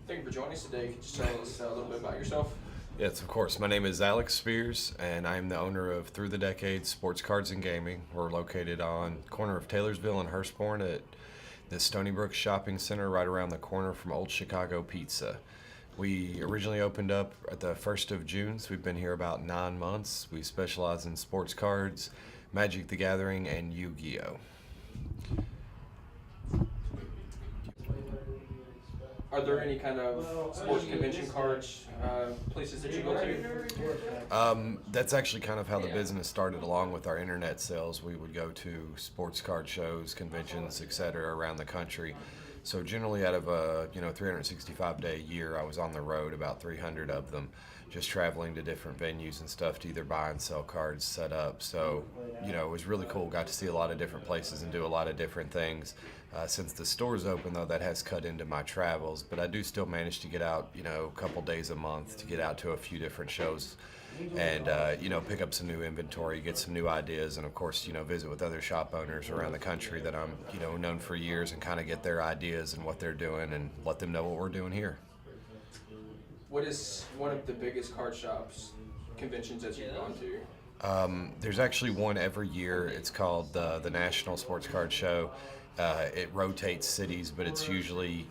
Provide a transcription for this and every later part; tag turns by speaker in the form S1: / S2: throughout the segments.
S1: Thank you for joining us today. Could you just tell us a little bit about yourself?
S2: Yes, of course. My name is Alex Spears, and I am the owner of Through the Decades Sports Cards and Gaming. We're located on corner of Taylorsville and Hurstbourne at the Stony Brook Shopping Center, right around the corner from Old Chicago Pizza. We originally opened up at the 1st of June, so we've been here about 9 months. We specialize in sports cards, Magic the Gathering, and Yu-Gi-Oh!
S1: Are there any kind of sports convention cards, places that you go to?
S2: That's actually kind of how the business started, along with our internet sales. We would go to sports card shows, conventions, etc., around the country. So generally, out of a 365-day year, I was on the road, about 300 of them, just traveling to different venues and stuff to either buy and sell cards, set up. So it was really cool. Got to see a lot of different places and do a lot of different things. Since the store's open, though, that has cut into my travels, but I do still manage to get out, a couple days a month to get out to a few different shows and pick up some new inventory, get some new ideas, and of course visit with other shop owners around the country that I'm known for years and kind of get their ideas and what they're doing and let them know what we're doing here.
S1: What is one of the biggest card shops conventions that you've gone to?
S2: There's actually one every year. It's called the National Sports Card Show. It rotates cities, but it's usually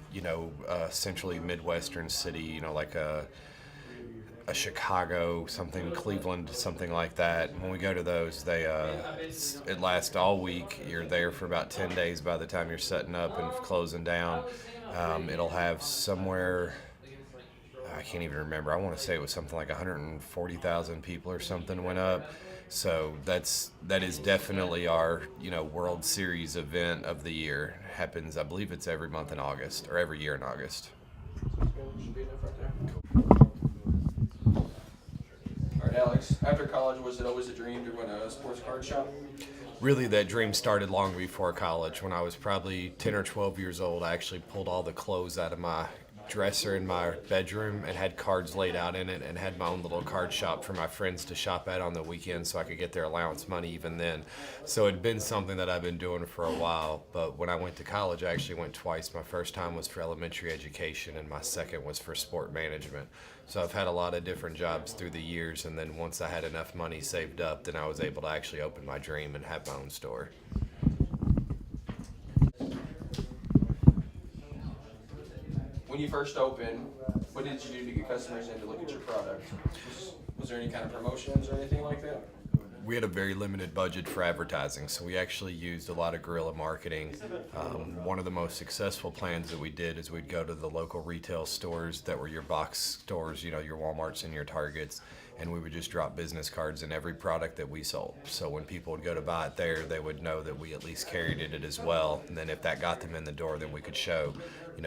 S2: centrally Midwestern city, like a Chicago, something, Cleveland, something like that. When we go to those, it lasts all week. You're there for about 10 days by the time you're setting up and closing down. It'll have somewhere, I can't even remember. I want to say it was something like 140,000 people or something went up. So that is definitely our World Series event of the year. It happens, I believe it's every month in August, or every year in August.
S1: Should be enough right there. All right, Alex. After college, was it always a dream to run a sports card shop?
S2: Really, that dream started long before college. When I was probably 10 or 12 years old, I actually pulled all the clothes out of my dresser in my bedroom and had cards laid out in it, and had my own little card shop for my friends to shop at on the weekends so I could get their allowance money even then. So it'd been something that I've been doing for a while. But when I went to college, I actually went twice. My first time was for elementary education, and my second was for sport management. So I've had a lot of different jobs through the years, and then once I had enough money saved up, then I was able to actually open my dream and have my own store.
S1: When you first opened, what did you do to get customers in to look at your product? Was there any kind of promotions or anything like that?
S2: We had a very limited budget for advertising, so we actually used a lot of guerrilla marketing. One of the most successful plans that we did is we'd go to the local retail stores that were your box stores, your Walmarts and your Targets, and we would just drop business cards in every product that we sold. So when people would go to buy it there, they would know that we at least carried it as well. And then if that got them in the door, then we could show,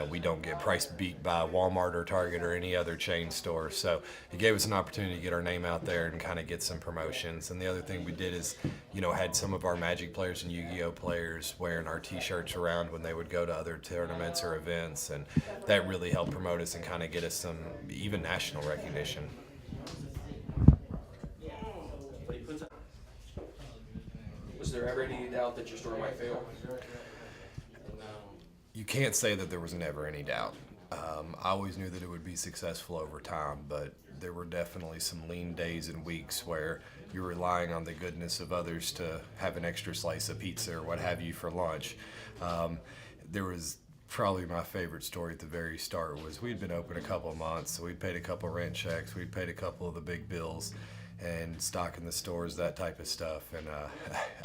S2: we don't get price beat by Walmart or Target or any other chain store. So it gave us an opportunity to get our name out there and kind of get some promotions. And the other thing we did is, had some of our Magic players and Yu-Gi-Oh players wearing our t-shirts around when they would go to other tournaments or events. And that really helped promote us and kind of get us some even national recognition.
S1: Was there ever any doubt that your store might fail?
S2: You can't say that there was never any doubt. I always knew that it would be successful over time, but there were definitely some lean days and weeks where you're relying on the goodness of others to have an extra slice of pizza or what have you for lunch. There was probably my favorite story at the very start was we'd been open a couple of months, so we'd paid a couple rent checks, we'd paid a couple of the big bills, and stocking the stores, that type of stuff. And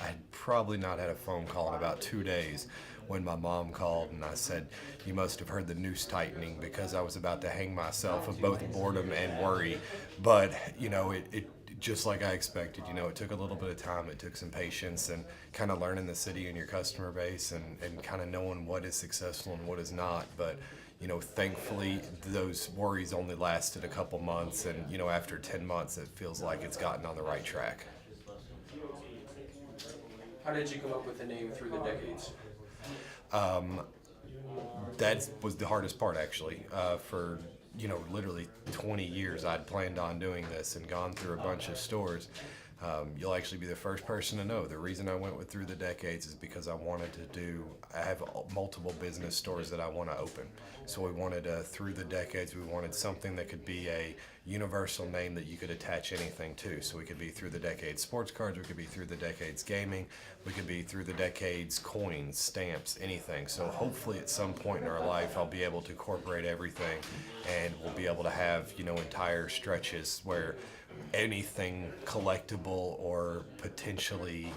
S2: I'd probably not had a phone call in about 2 days when my mom called, and I said, "You must have heard the noose tightening," because I was about to hang myself of both boredom and worry. But it just like I expected. It took a little bit of time. It took some patience and kind of learning the city and your customer base and kind of knowing what is successful and what is not. But thankfully, those worries only lasted a couple months, and after 10 months, it feels like it's gotten on the right track.
S1: How did you come up with the name Through the Decades?
S2: That was the hardest part, actually. For literally 20 years, I'd planned on doing this and gone through a bunch of stores. You'll actually be the first person to know. The reason I went with Through the Decades is because I have multiple business stores that I want to open. So we wanted Through the Decades, we wanted something that could be a universal name that you could attach anything to. So we could be Through the Decades sports cards, we could be Through the Decades gaming, we could be Through the Decades coins, stamps, anything. So hopefully at some point in our life, I'll be able to incorporate everything, and we'll be able to have, entire stretches where anything collectible or potentially,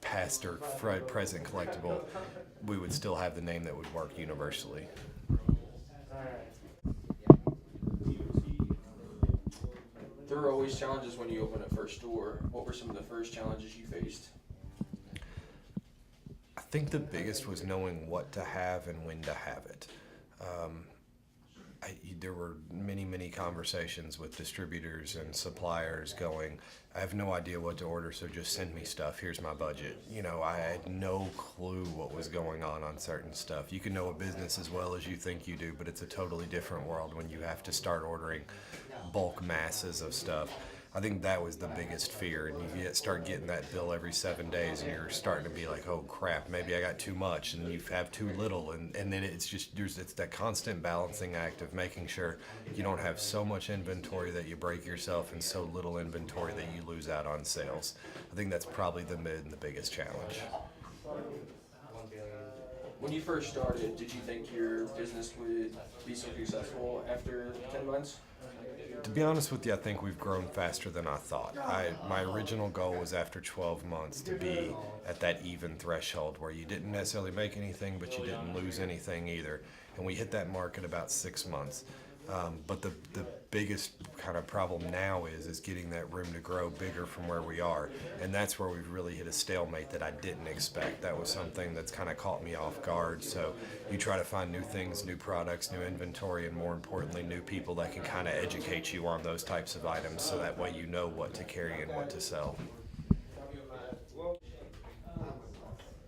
S2: past or present collectible, we would still have the name that would work universally.
S1: There were always challenges when you opened a first store. What were some of the first challenges you faced?
S2: I think the biggest was knowing what to have and when to have it. There were many conversations with distributors and suppliers going, I have no idea what to order, so just send me stuff. Here's my budget. I had no clue what was going on certain stuff. You can know a business as well as you think you do, but it's a totally different world when you have to start ordering bulk masses of stuff. I think that was the biggest fear, and you start getting that bill every 7 days, and you're starting to be like, oh crap, maybe I got too much, and you have too little, and then it's that constant balancing act of making sure you don't have so much inventory that you break yourself and so little inventory that you lose out on sales. I think that's probably the biggest challenge.
S1: When you first started, did you think your business would be so successful after 10 months?
S2: To be honest with you, I think we've grown faster than I thought. My original goal was after 12 months to be at that even threshold where you didn't necessarily make anything, but you didn't lose anything either. And we hit that mark at about 6 months. But the biggest kind of problem now is getting that room to grow bigger from where we are. And that's where we've really hit a stalemate that I didn't expect. That was something that's kind of caught me off guard. So you try to find new things, new products, new inventory, and more importantly, new people that can kind of educate you on those types of items, so that way you know what to carry and what to sell.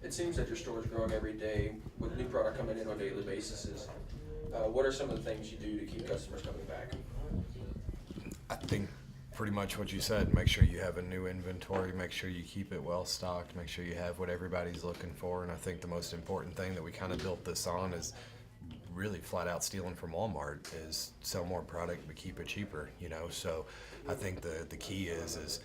S1: It seems that your store is growing every day with new product coming in on a daily basis. What are some of the things you do to keep customers coming back?
S2: I think pretty much what you said. Make sure you have a new inventory, make sure you keep it well stocked, make sure you have what everybody's looking for. And I think the most important thing that we kind of built this on is really flat out stealing from Walmart, is sell more product but keep it cheaper, So I think the key is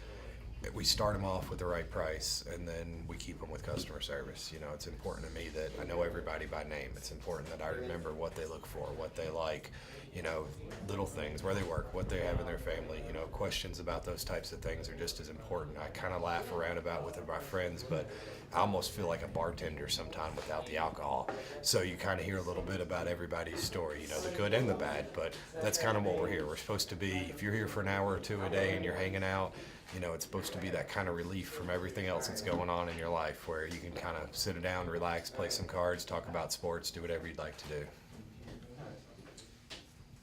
S2: we start them off with the right price, and then we keep them with customer service. It's important to me that I know everybody by name. It's important that I remember what they look for, what they like, little things, where they work, what they have in their family. Questions about those types of things are just as important. I kind of laugh around about with my friends, but I almost feel like a bartender sometime without the alcohol. So you kind of hear a little bit about everybody's story, the good and the bad, but that's kind of what we're here. We're supposed to be, if you're here for an hour or two a day and you're hanging out, it's supposed to be that kind of relief from everything else that's going on in your life, where you can kind of sit down, relax, play some cards, talk about sports, do whatever you'd like to do.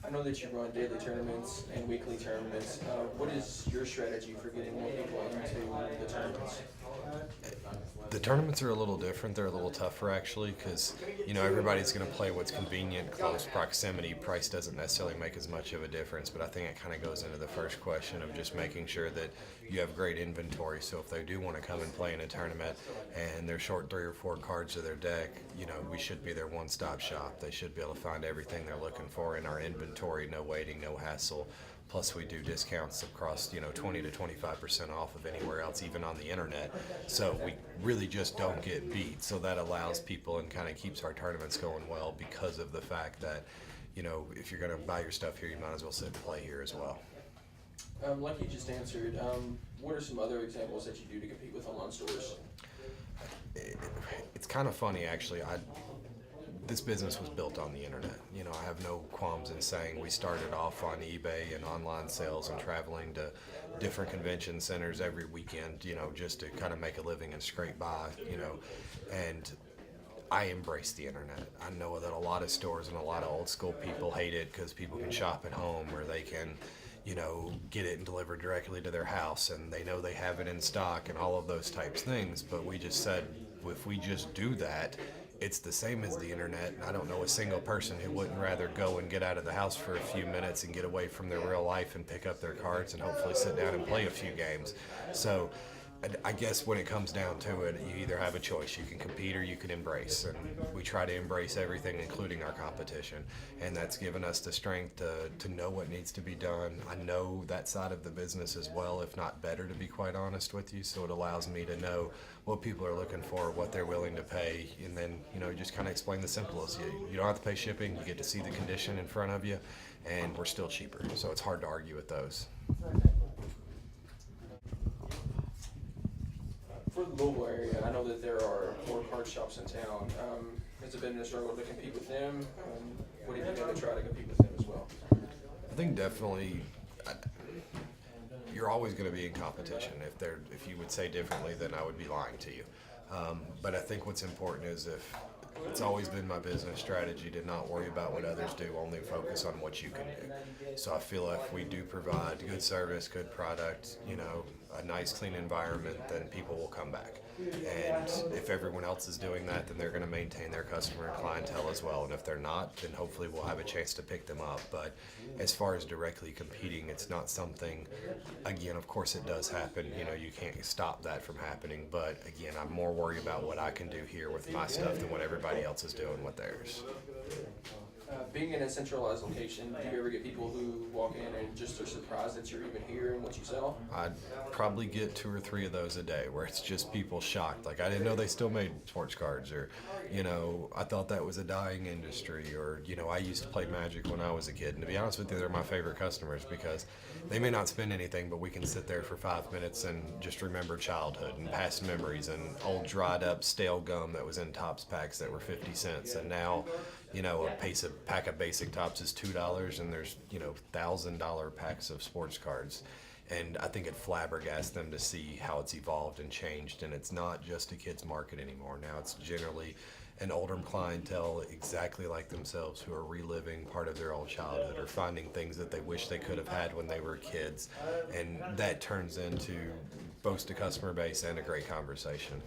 S1: I know that you run daily tournaments and weekly tournaments. What is your strategy for getting more people into the tournaments?
S2: The tournaments are a little different. They're a little tougher, actually, because, everybody's going to play what's convenient, close proximity. Price doesn't necessarily make as much of a difference, but I think it kind of goes into the first question of just making sure that you have great inventory. So if they do want to come and play in a tournament and they're short 3 or 4 cards to their deck, we should be their one-stop shop. They should be able to find everything they're looking for in our inventory, no waiting, no hassle. Plus, we do discounts across, 20 to 25% off of anywhere else, even on the internet. So we really just don't get beat. So that allows people and kind of keeps our tournaments going well, because of the fact that, if you're going to buy your stuff here, you might as well sit and play here as well.
S1: Like you just answered, what are some other examples that you do to compete with online stores?
S2: It's kind of funny, actually. This business was built on the internet. I have no qualms in saying we started off on eBay and online sales and traveling to different convention centers every weekend, just to kind of make a living and scrape by, and I embrace the internet. I know that a lot of stores and a lot of old school people hate it because people can shop at home, or they can, get it and delivered directly to their house, and they know they have it in stock and all of those types of things. But we just said, if we just do that, it's the same as the internet, and I don't know a single person who wouldn't rather go and get out of the house for a few minutes and get away from their real life and pick up their cards and hopefully sit down and play a few games. So I guess when it comes down to it, you either have a choice. You can compete or you can embrace. And we try to embrace everything, including our competition. And that's given us the strength to know what needs to be done. I know that side of the business as well, if not better, to be quite honest with you. So it allows me to know what people are looking for, what they're willing to pay. And then, just kind of explain the simplest. You don't have to pay shipping. You get to see the condition in front of you. And we're still cheaper. So it's hard to argue with those.
S1: For the Louisville area, I know that there are more card shops in town. Has it been a struggle to compete with them? What have you done to try to compete with them as well?
S2: I think definitely you're always going to be in competition. If you would say differently, then I would be lying to you. But I think what's important is if it's always been my business strategy to not worry about what others do, only focus on what you can do. So I feel if we do provide good service, good product, a nice clean environment, then people will come back. And if everyone else is doing that, then they're going to maintain their customer and clientele as well. And if they're not, then hopefully we'll have a chance to pick them up. But as far as directly competing, it's not something, again, of course it does happen. You can't stop that from happening. But again, I'm more worried about what I can do here with my stuff than what everybody else is doing with theirs.
S1: Being in a centralized location, do you ever get people who walk in and just are surprised that you're even here and what you sell?
S2: I'd probably get 2 or 3 of those a day where it's just people shocked. Like, I didn't know they still made sports cards, or, I thought that was a dying industry, or, I used to play Magic when I was a kid. And to be honest with you, they're my favorite customers because they may not spend anything, but we can sit there for 5 minutes and just remember childhood and past memories and old dried up stale gum that was in Topps packs that were 50 cents. And now, a pack of basic Topps is $2, and there's, $1,000 packs of sports cards. And I think it flabbergasts them to see how it's evolved and changed. And it's not just a kid's market anymore. Now it's generally an older clientele exactly like themselves who are reliving part of their old childhood or finding things that they wish they could have had when they were kids. And that turns into both a customer base and a great conversation.